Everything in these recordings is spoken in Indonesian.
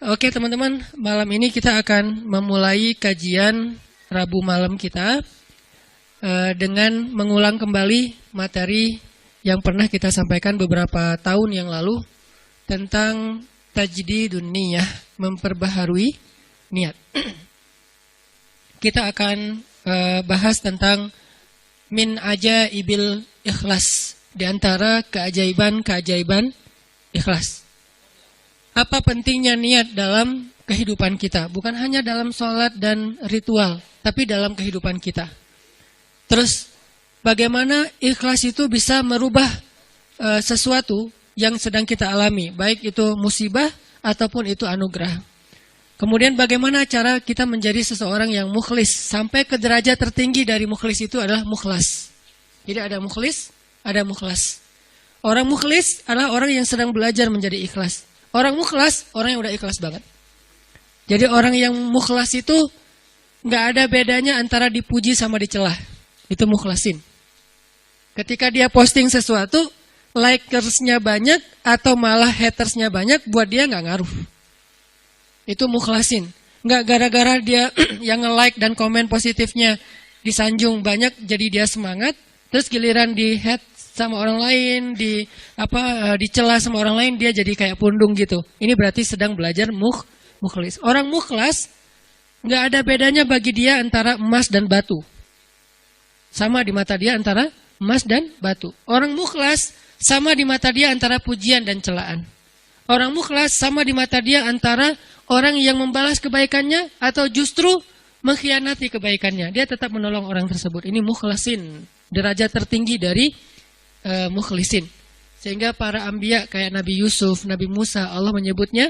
Oke teman-teman, malam ini kita akan memulai kajian Rabu malam kita dengan mengulang kembali materi yang pernah kita sampaikan beberapa tahun yang lalu tentang tajdidun niyah, memperbaharui niat. Kita akan bahas tentang min ajaibil ikhlas, di antara keajaiban-keajaiban ikhlas. Apa pentingnya niat dalam kehidupan kita? Bukan hanya dalam sholat dan ritual, tapi dalam kehidupan kita. Terus, bagaimana ikhlas itu bisa merubah sesuatu yang sedang kita alami, baik itu musibah ataupun itu anugerah. Kemudian bagaimana cara kita menjadi seseorang yang mukhlis, sampai ke derajat tertinggi dari mukhlis itu adalah mukhlas. Jadi ada mukhlis, ada mukhlas. Orang mukhlis adalah orang yang sedang belajar menjadi ikhlas. Orang mukhlas, orang yang udah ikhlas banget. Jadi orang yang mukhlas itu nggak ada bedanya antara dipuji sama dicela. Itu mukhlasin. Ketika dia posting sesuatu, likersnya banyak atau malah hatersnya banyak, buat dia nggak ngaruh. Itu mukhlasin. Nggak gara-gara dia yang nge-like dan komen positifnya disanjung banyak, jadi dia semangat. Terus giliran di hate sama orang lain, dicela sama orang lain, dia jadi kayak pundung gitu. Ini berarti sedang belajar mukhlis. Orang mukhlas nggak ada bedanya bagi dia antara emas dan batu. Sama di mata dia antara emas dan batu. Orang mukhlas sama di mata dia antara pujian dan celaan. Orang mukhlas sama di mata dia antara orang yang membalas kebaikannya atau justru mengkhianati kebaikannya. Dia tetap menolong orang tersebut. Ini mukhlasin, derajat tertinggi dari mukhlisin. Sehingga para anbiya kayak Nabi Yusuf, Nabi Musa, Allah menyebutnya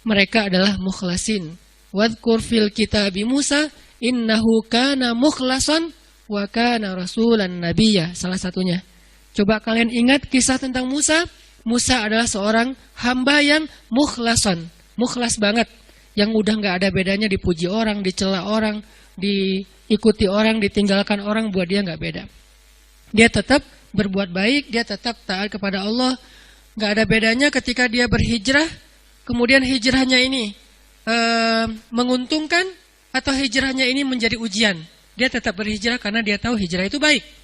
mereka adalah mukhlasin. Wadhkur fil kitabi Musa innahu kana mukhlasan wa kana rasulan nabiyya. Salah satunya. Coba kalian ingat kisah tentang Musa. Musa adalah seorang hamba yang mukhlasan, mukhlas banget, yang udah nggak ada bedanya dipuji orang, dicela orang, diikuti orang, ditinggalkan orang, buat dia nggak beda. Dia tetap berbuat baik, dia tetap taat kepada Allah. Gak ada bedanya ketika dia berhijrah, kemudian hijrahnya ini menguntungkan atau hijrahnya ini menjadi ujian. Dia tetap berhijrah karena dia tahu hijrah itu baik.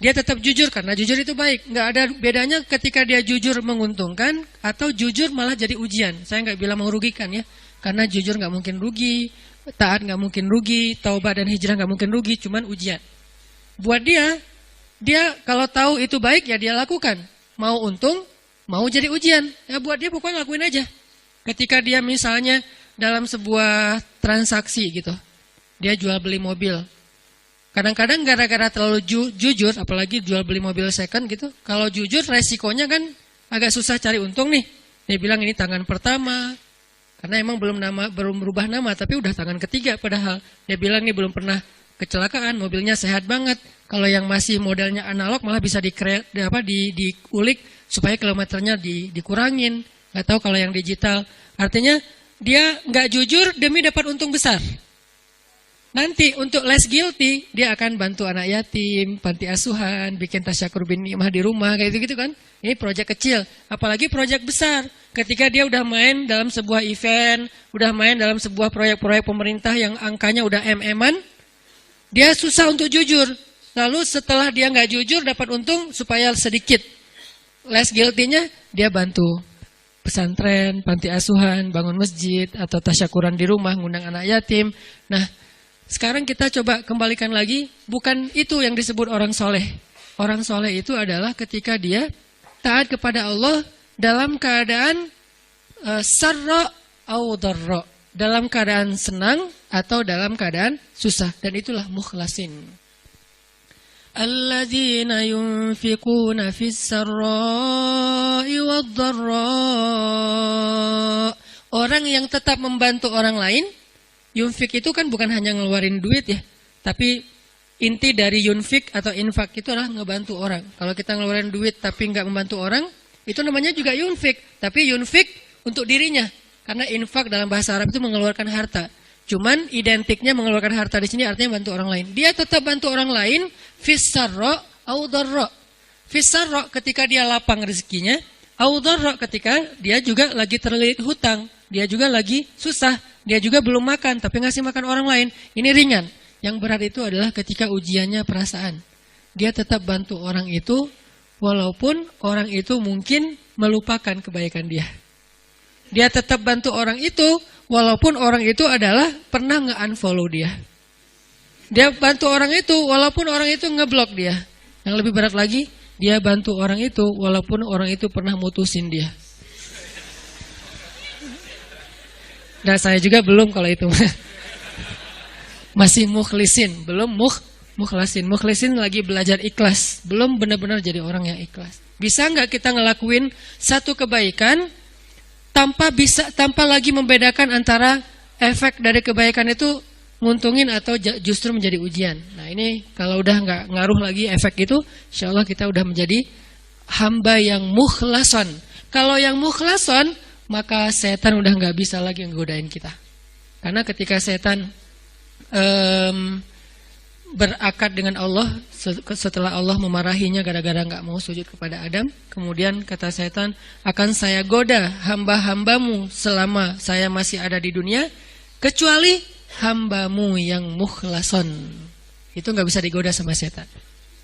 Dia tetap jujur karena jujur itu baik. Gak ada bedanya ketika dia jujur menguntungkan atau jujur malah jadi ujian. Saya gak bilang merugikan ya, karena jujur gak mungkin rugi, taat gak mungkin rugi, taubat dan hijrah gak mungkin rugi, cuman ujian. Buat dia kalau tahu itu baik ya dia lakukan. Mau untung, mau jadi ujian. Ya buat dia pokoknya lakuin aja. Ketika dia misalnya dalam sebuah transaksi gitu. Dia jual beli mobil. Kadang-kadang gara-gara terlalu jujur, apalagi jual beli mobil second gitu. Kalau jujur resikonya kan agak susah cari untung nih. Dia bilang ini tangan pertama. Karena emang belum berubah nama, tapi udah tangan ketiga padahal. Dia bilang ini belum pernah kecelakaan, mobilnya sehat banget. Kalau yang masih modelnya analog malah bisa diulik supaya kilometernya dikurangin. Gak tahu kalau yang digital. Artinya dia nggak jujur demi dapat untung besar. Nanti untuk less guilty dia akan bantu anak yatim, panti asuhan, bikin tasyakur bin ni'mah di rumah kayak gitu kan. Ini proyek kecil, apalagi proyek besar. Ketika dia udah main dalam sebuah event, udah main dalam sebuah proyek-proyek pemerintah yang angkanya udah MM-an, dia susah untuk jujur. Lalu setelah dia nggak jujur dapat untung supaya sedikit less guilty-nya, dia bantu pesantren, panti asuhan, bangun masjid atau tasyakuran di rumah, ngundang anak yatim. Nah, sekarang kita coba kembalikan lagi, bukan itu yang disebut orang soleh. Orang soleh itu adalah ketika dia taat kepada Allah dalam keadaan sarra au darra, dalam keadaan senang atau dalam keadaan susah, dan itulah mukhlasin. Alladzina yunfikuna fis sarra'i wad dharra. Orang yang tetap membantu orang lain. Yunfik itu kan bukan hanya ngeluarin duit ya, tapi inti dari yunfik atau infak itu adalah ngebantu orang. Kalau kita ngeluarin duit tapi nggak membantu orang, itu namanya juga yunfik, tapi yunfik untuk dirinya. Karena infak dalam bahasa Arab itu mengeluarkan harta. Cuman identiknya mengeluarkan harta di sini artinya bantu orang lain. Dia tetap bantu orang lain fis sarra au darra. Fis sarra ketika dia lapang rezekinya, Au dharra ketika dia juga lagi terlilit hutang, dia juga lagi susah, dia juga belum makan tapi ngasih makan orang lain. Ini ringan. Yang berat itu adalah ketika ujiannya perasaan. Dia tetap bantu orang itu walaupun orang itu mungkin melupakan kebaikan dia. Dia tetap bantu orang itu walaupun orang itu adalah pernah nge-unfollow dia. Dia bantu orang itu walaupun orang itu ngeblok dia. Yang lebih berat lagi, dia bantu orang itu walaupun orang itu pernah mutusin dia. Dan saya juga belum kalau itu. Masih mukhlisin, belum mukhlasin. Mukhlisin lagi belajar ikhlas, belum benar-benar jadi orang yang ikhlas. Bisa nggak kita ngelakuin satu kebaikan tanpa lagi membedakan antara efek dari kebaikan itu nguntungin atau justru menjadi ujian. Nah ini kalau udah nggak ngaruh lagi efek itu, insya Allah kita udah menjadi hamba yang mukhlason. Kalau yang mukhlason, maka setan udah nggak bisa lagi nggodain kita. Karena ketika setan berakad dengan Allah setelah Allah memarahinya gara-gara nggak mau sujud kepada Adam, kemudian kata setan, akan saya goda hamba-hambamu selama saya masih ada di dunia, kecuali hambamu yang mukhlason. Itu nggak bisa digoda sama setan.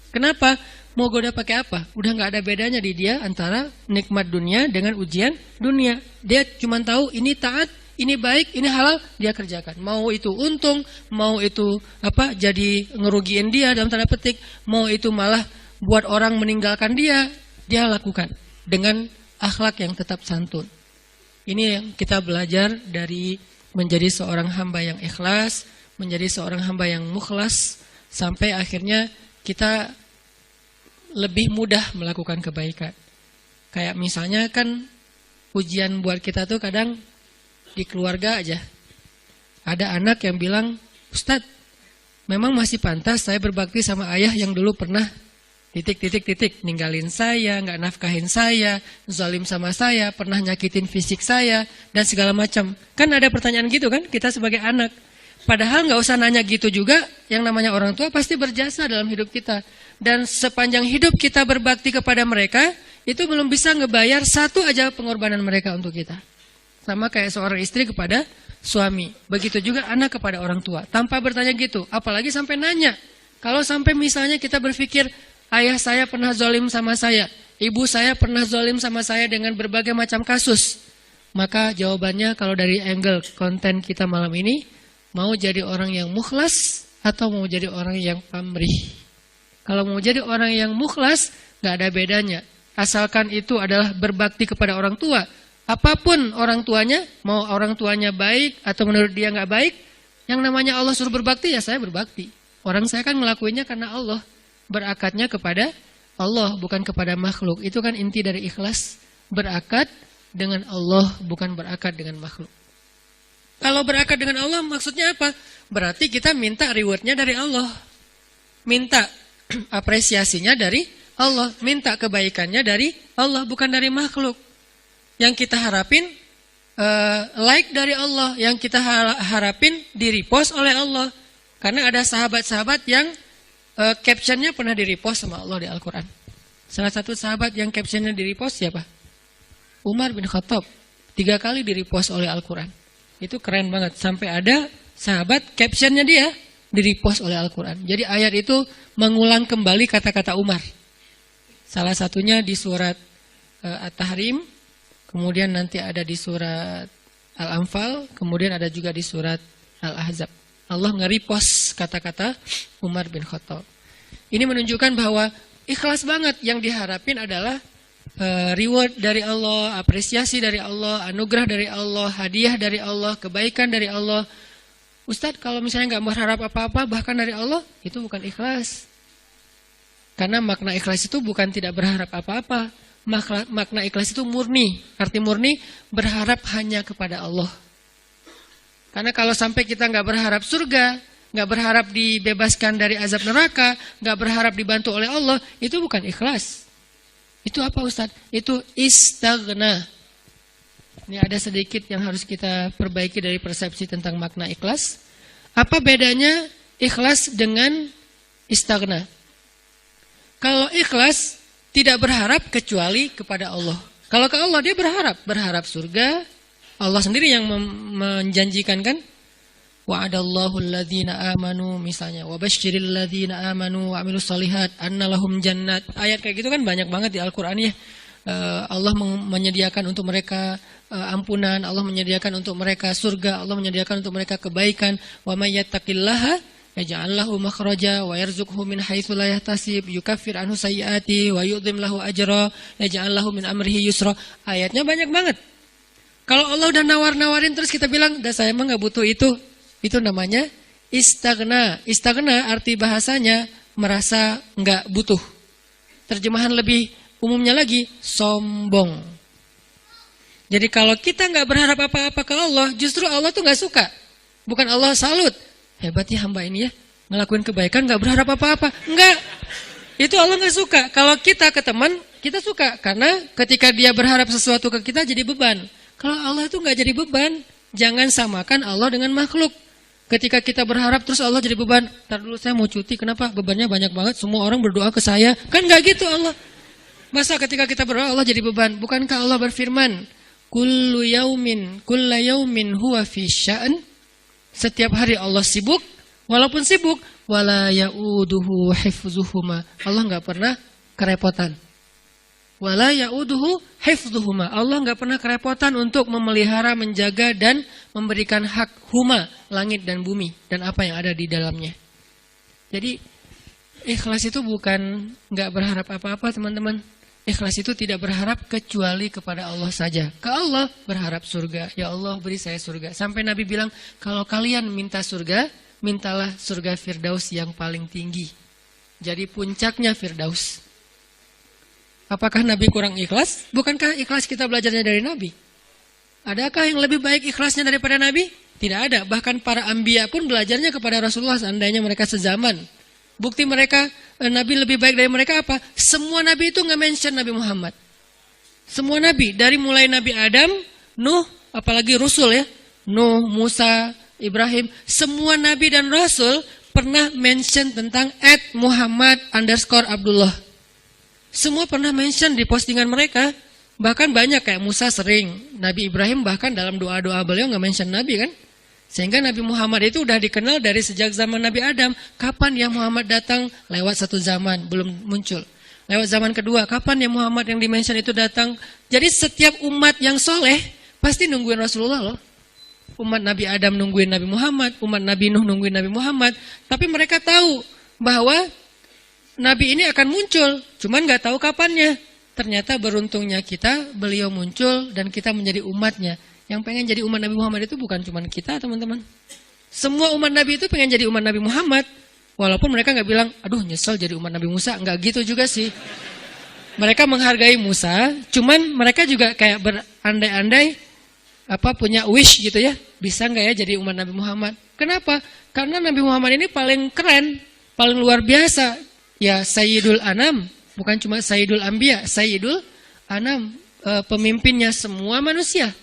Kenapa? Mau goda pakai apa? Udah nggak ada bedanya di dia antara nikmat dunia dengan ujian dunia. Dia cuma tahu ini taat, ini baik, ini halal, dia kerjakan. Mau itu untung, mau itu jadi ngerugiin dia dalam tanda petik, mau itu malah buat orang meninggalkan dia, dia lakukan dengan akhlak yang tetap santun. Ini yang kita belajar dari menjadi seorang hamba yang ikhlas, menjadi seorang hamba yang mukhlas, sampai akhirnya kita lebih mudah melakukan kebaikan. Kayak misalnya kan ujian buat kita tuh kadang di keluarga aja. Ada anak yang bilang, Ustadz, memang masih pantas saya berbakti sama ayah yang dulu pernah ninggalin saya, nggak nafkahin saya, zalim sama saya, pernah nyakitin fisik saya, dan segala macam. Kan ada pertanyaan gitu kan, kita sebagai anak. Padahal nggak usah nanya gitu juga, yang namanya orang tua pasti berjasa dalam hidup kita. Dan sepanjang hidup kita berbakti kepada mereka, itu belum bisa ngebayar satu aja pengorbanan mereka untuk kita. Sama kayak seorang istri kepada suami. Begitu juga anak kepada orang tua. Tanpa bertanya gitu, apalagi sampai nanya. Kalau sampai misalnya kita berpikir, ayah saya pernah zalim sama saya, ibu saya pernah zalim sama saya dengan berbagai macam kasus. Maka jawabannya kalau dari angle konten kita malam ini, mau jadi orang yang mukhlas atau mau jadi orang yang pamrih. Kalau mau jadi orang yang mukhlas, gak ada bedanya. Asalkan itu adalah berbakti kepada orang tua. Apapun orang tuanya, mau orang tuanya baik atau menurut dia gak baik, yang namanya Allah suruh berbakti, ya saya berbakti. Orang saya kan ngelakuinnya karena Allah. Berakatnya kepada Allah, bukan kepada makhluk. Itu kan inti dari ikhlas. Berakad dengan Allah, bukan berakad dengan makhluk. Kalau berakad dengan Allah maksudnya apa? Berarti kita minta rewardnya dari Allah. Minta apresiasinya dari Allah. Minta kebaikannya dari Allah, bukan dari makhluk. Yang kita harapin like dari Allah. Yang kita harapin di-repost oleh Allah. Karena ada sahabat-sahabat yang captionnya pernah di-repost sama Allah di Al-Quran. Salah satu sahabat yang captionnya di-repost siapa? Umar bin Khattab. 3 kali di-repost oleh Al-Quran. Itu keren banget. Sampai ada sahabat captionnya dia di-repost oleh Al-Quran. Jadi ayat itu mengulang kembali kata-kata Umar. Salah satunya di surat At-Tahrim. Kemudian nanti ada di surat Al-Anfal. Kemudian ada juga di surat Al-Ahzab. Allah nge-repost kata-kata Umar bin Khattab. Ini menunjukkan bahwa ikhlas banget. Yang diharapin adalah reward dari Allah, apresiasi dari Allah, anugerah dari Allah, hadiah dari Allah, kebaikan dari Allah. Ustadz, kalau misalnya nggak berharap apa-apa bahkan dari Allah, itu bukan ikhlas. Karena makna ikhlas itu bukan tidak berharap apa-apa. Makna ikhlas itu murni. Arti murni berharap hanya kepada Allah. Karena kalau sampai kita nggak berharap surga, nggak berharap dibebaskan dari azab neraka, nggak berharap dibantu oleh Allah, itu bukan ikhlas. Itu apa Ustadz? Itu istaghna. Ini ada sedikit yang harus kita perbaiki dari persepsi tentang makna ikhlas. Apa bedanya ikhlas dengan istaghna? Kalau ikhlas tidak berharap kecuali kepada Allah. Kalau ke Allah dia berharap surga. Allah sendiri yang menjanjikan kan? Wa'adallahu alladhina amanu misalnya, wa basyiril ladzina amanu wa amilus solihat anna lahum jannat. Ayat kayak gitu kan banyak banget di Al-Qur'an ya. Allah menyediakan untuk mereka ampunan, Allah menyediakan untuk mereka surga, Allah menyediakan untuk mereka kebaikan. Wa may yattaqillaha yaj'al lahu makhraja wa yarzuqhu min haitsu la yahtasib, yukaffir anhu sayyiati wa yu'dhim lahu ajra, yaj'al lahu min amrihi yusra. Ayatnya banyak banget. Kalau Allah udah nawar-nawarin terus kita bilang, "Dah saya mah enggak butuh itu namanya istaghna. Istaghna arti bahasanya merasa enggak butuh. Terjemahan lebih umumnya lagi, sombong. Jadi kalau kita enggak berharap apa-apa ke Allah, justru Allah tuh enggak suka. Bukan Allah salut. Hebat ya hamba ini ya, ngelakuin kebaikan enggak berharap apa-apa. Enggak. Itu Allah enggak suka. Kalau kita ke teman, kita suka. Karena ketika dia berharap sesuatu ke kita jadi beban. Kalau Allah itu enggak jadi beban. Jangan samakan Allah dengan makhluk. Ketika kita berharap terus Allah jadi beban. Ntar dulu saya mau cuti, kenapa? Bebannya banyak banget, semua orang berdoa ke saya. Kan gak gitu Allah. Masa ketika kita berdoa Allah jadi beban? Bukankah Allah berfirman, Kullu kulla yaumin huwa fi sya'an. Setiap hari Allah sibuk, walaupun sibuk, wala ya'uduhu hifzuhuma. Allah gak pernah kerepotan. Wala ya'uduhu hifdzuhuma. Allah enggak pernah kerepotan untuk memelihara, menjaga dan memberikan hak huma, langit dan bumi dan apa yang ada di dalamnya. Jadi ikhlas itu bukan enggak berharap apa-apa, teman-teman. Ikhlas itu tidak berharap kecuali kepada Allah saja. Ke Allah berharap surga. Ya Allah, beri saya surga. Sampai Nabi bilang, kalau kalian minta surga, mintalah surga Firdaus yang paling tinggi. Jadi puncaknya Firdaus. Apakah Nabi kurang ikhlas? Bukankah ikhlas kita belajarnya dari Nabi? Adakah yang lebih baik ikhlasnya daripada Nabi? Tidak ada. Bahkan para anbiya pun belajarnya kepada Rasulullah seandainya mereka sezaman. Bukti mereka, Nabi lebih baik dari mereka apa? Semua Nabi itu nggak mention Nabi Muhammad. Semua Nabi, dari mulai Nabi Adam, Nuh, apalagi Rasul ya. Nuh, Musa, Ibrahim. Semua Nabi dan Rasul pernah mention tentang @Muhammad_Abdullah. Semua pernah mention di postingan mereka. Bahkan banyak kayak Musa sering. Nabi Ibrahim bahkan dalam doa-doa beliau nggak mention Nabi kan. Sehingga Nabi Muhammad itu udah dikenal dari sejak zaman Nabi Adam. Kapan ya Muhammad datang? Lewat satu zaman, belum muncul. Lewat zaman kedua, kapan ya Muhammad yang dimention itu datang? Jadi setiap umat yang soleh pasti nungguin Rasulullah loh. Umat Nabi Adam nungguin Nabi Muhammad. Umat Nabi Nuh nungguin Nabi Muhammad. Tapi mereka tahu bahwa Nabi ini akan muncul, cuman gak tahu kapannya. Ternyata beruntungnya kita, beliau muncul dan kita menjadi umatnya. Yang pengen jadi umat Nabi Muhammad itu bukan cuma kita, teman-teman. Semua umat Nabi itu pengen jadi umat Nabi Muhammad. Walaupun mereka gak bilang, aduh nyesel jadi umat Nabi Musa. Gak gitu juga sih. Mereka menghargai Musa, cuman mereka juga kayak berandai-andai punya wish gitu ya. Bisa gak ya jadi umat Nabi Muhammad? Kenapa? Karena Nabi Muhammad ini paling keren, paling luar biasa. Ya Sayyidul Anam, bukan cuma Sayyidul Anbiya, Sayyidul Anam, pemimpinnya semua manusia.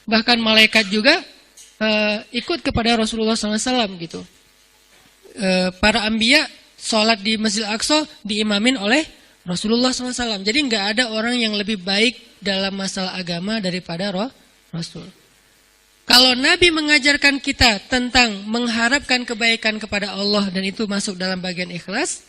Bahkan malaikat juga ikut kepada Rasulullah SAW gitu. Para Anbiya sholat di Masjid Al-Aqsa diimamin oleh Rasulullah SAW. Jadi nggak ada orang yang lebih baik dalam masalah agama daripada Rasul. Kalau Nabi mengajarkan kita tentang mengharapkan kebaikan kepada Allah dan itu masuk dalam bagian ikhlas,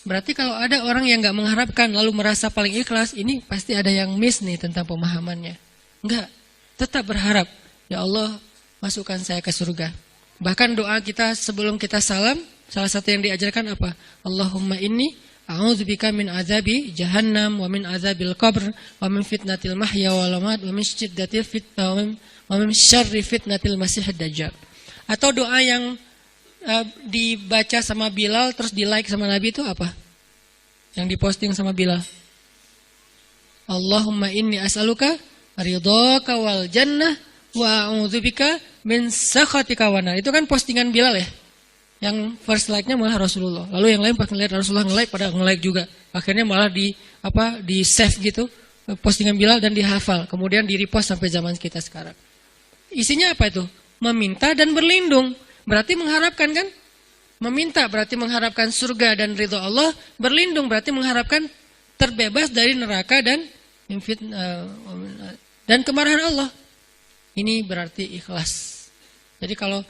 berarti kalau ada orang yang gak mengharapkan lalu merasa paling ikhlas, ini pasti ada yang miss nih tentang pemahamannya. Enggak, tetap berharap, ya Allah masukkan saya ke surga. Bahkan doa kita sebelum kita salam, salah satu yang diajarkan apa? Allahumma inni a'udzubika min azabi jahannam wa min azabil qabr wa min fitnatil mahya wal mamat wa min syiddatil fitnah wa min syarri fitnatil masiihid dajjal. Atau doa yang dibaca sama Bilal terus di like sama Nabi itu apa? Yang diposting sama Bilal. Allahumma inni as'aluka ridhaka wal jannah wa a'udzubika min sakhatika wan nar. Itu kan postingan Bilal ya. Yang first like-nya malah Rasulullah. Lalu yang lain pas ngeliat Rasulullah nge-like pada nge-like juga. Akhirnya malah di save gitu postingan Bilal dan dihafal. Kemudian di-repost sampai zaman kita sekarang. Isinya apa itu? Meminta dan berlindung. Berarti mengharapkan kan? Meminta berarti mengharapkan surga dan ridho Allah. Berlindung berarti mengharapkan terbebas dari neraka dan dan kemarahan Allah. Ini berarti ikhlas. Jadi kalau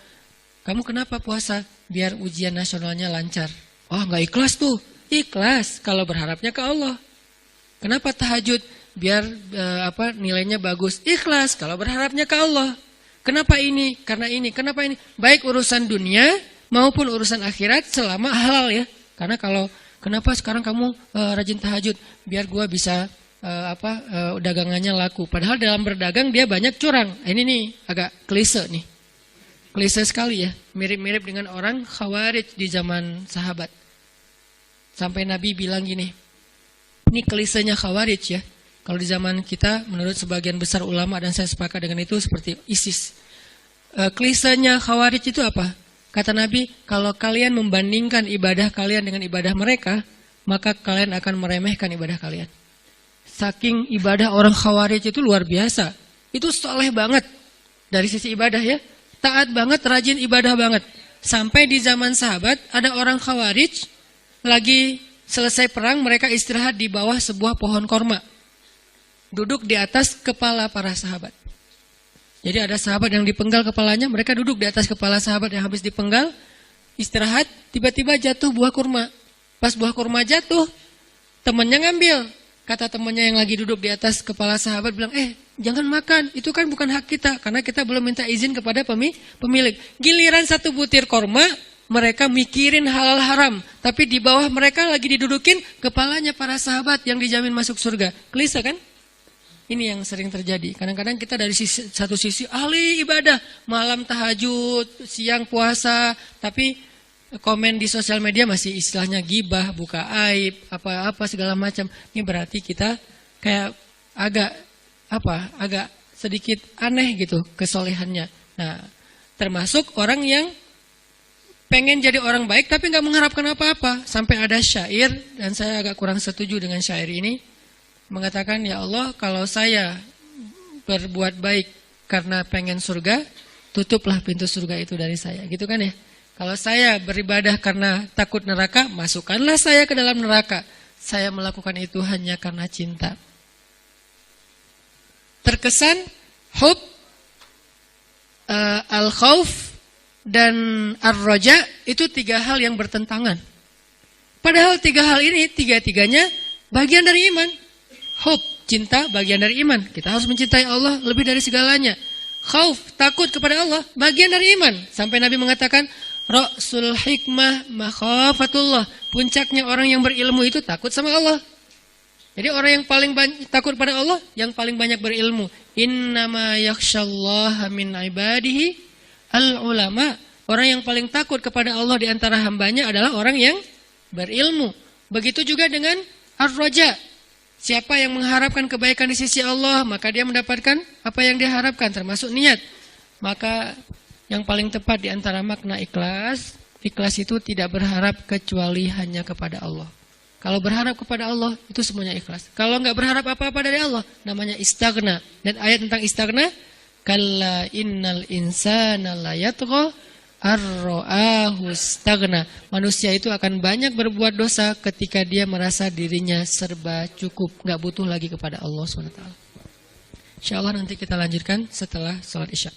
kamu kenapa puasa? Biar ujian nasionalnya lancar. Oh, nggak ikhlas tuh. Ikhlas kalau berharapnya ke Allah. Kenapa tahajud? Biar nilainya bagus. Ikhlas kalau berharapnya ke Allah. Kenapa ini? Karena ini. Kenapa ini? Baik urusan dunia maupun urusan akhirat selama halal ya. Karena kalau kenapa sekarang kamu rajin tahajud? Biar gua bisa dagangannya laku. Padahal dalam berdagang dia banyak curang. Ini nih agak klise nih. Klise sekali ya. Mirip-mirip dengan orang Khawarij di zaman sahabat. Sampai Nabi bilang gini. Ini klisenya Khawarij ya. Kalau di zaman kita menurut sebagian besar ulama dan saya sepakat dengan itu seperti ISIS. Klisenya Khawarij itu apa? Kata Nabi, kalau kalian membandingkan ibadah kalian dengan ibadah mereka, maka kalian akan meremehkan ibadah kalian. Saking ibadah orang Khawarij itu luar biasa. Itu soleh banget dari sisi ibadah ya. Taat banget, rajin ibadah banget. Sampai di zaman sahabat ada orang Khawarij lagi selesai perang, mereka istirahat di bawah sebuah pohon korma. Duduk di atas kepala para sahabat. Jadi ada sahabat yang dipenggal kepalanya, mereka duduk di atas kepala sahabat yang habis dipenggal, istirahat, tiba-tiba jatuh buah kurma. Pas buah kurma jatuh, temannya ngambil. Kata temannya yang lagi duduk di atas kepala sahabat bilang, jangan makan, itu kan bukan hak kita, karena kita belum minta izin kepada pemilik. Giliran satu butir korma, mereka mikirin halal haram, tapi di bawah mereka lagi didudukin kepalanya para sahabat yang dijamin masuk surga. Klise kan? Ini yang sering terjadi. Kadang-kadang kita dari satu sisi ahli ibadah, malam tahajud, siang puasa, tapi komen di sosial media masih istilahnya gibah, buka aib, apa-apa segala macam. Ini berarti kita kayak agak sedikit aneh gitu kesolehannya. Nah, termasuk orang yang pengen jadi orang baik tapi nggak mengharapkan apa-apa. Sampai ada syair, dan saya agak kurang setuju dengan syair ini, mengatakan, ya Allah, kalau saya berbuat baik karena pengen surga, tutuplah pintu surga itu dari saya. Gitu kan ya? Kalau saya beribadah karena takut neraka, masukkanlah saya ke dalam neraka. Saya melakukan itu hanya karena cinta. Terkesan hub, al-khauf, dan ar-roja itu tiga hal yang bertentangan. Padahal tiga hal ini, tiga-tiganya bagian dari iman. Hub, cinta, bagian dari iman. Kita harus mencintai Allah lebih dari segalanya. Khauf, takut kepada Allah, bagian dari iman. Sampai Nabi mengatakan, Ra'sul hikmah makhafatullah. Puncaknya orang yang berilmu itu takut sama Allah. Jadi orang yang paling takut pada Allah, yang paling banyak berilmu. Innama yakhshallaha min ibadihi al-ulama. Orang yang paling takut kepada Allah di antara hambanya adalah orang yang berilmu. Begitu juga dengan ar-raja. Siapa yang mengharapkan kebaikan di sisi Allah, maka dia mendapatkan apa yang dia harapkan, termasuk niat. Maka yang paling tepat di antara makna ikhlas, ikhlas itu tidak berharap kecuali hanya kepada Allah. Kalau berharap kepada Allah, itu semuanya ikhlas. Kalau nggak berharap apa-apa dari Allah, namanya istaghna. Dan ayat tentang istaghna, kalla innal insana la yatgha ar-ra'ahu istaghna. Manusia itu akan banyak berbuat dosa ketika dia merasa dirinya serba cukup, nggak butuh lagi kepada Allah SWT. Insyaallah nanti kita lanjutkan setelah sholat Isya.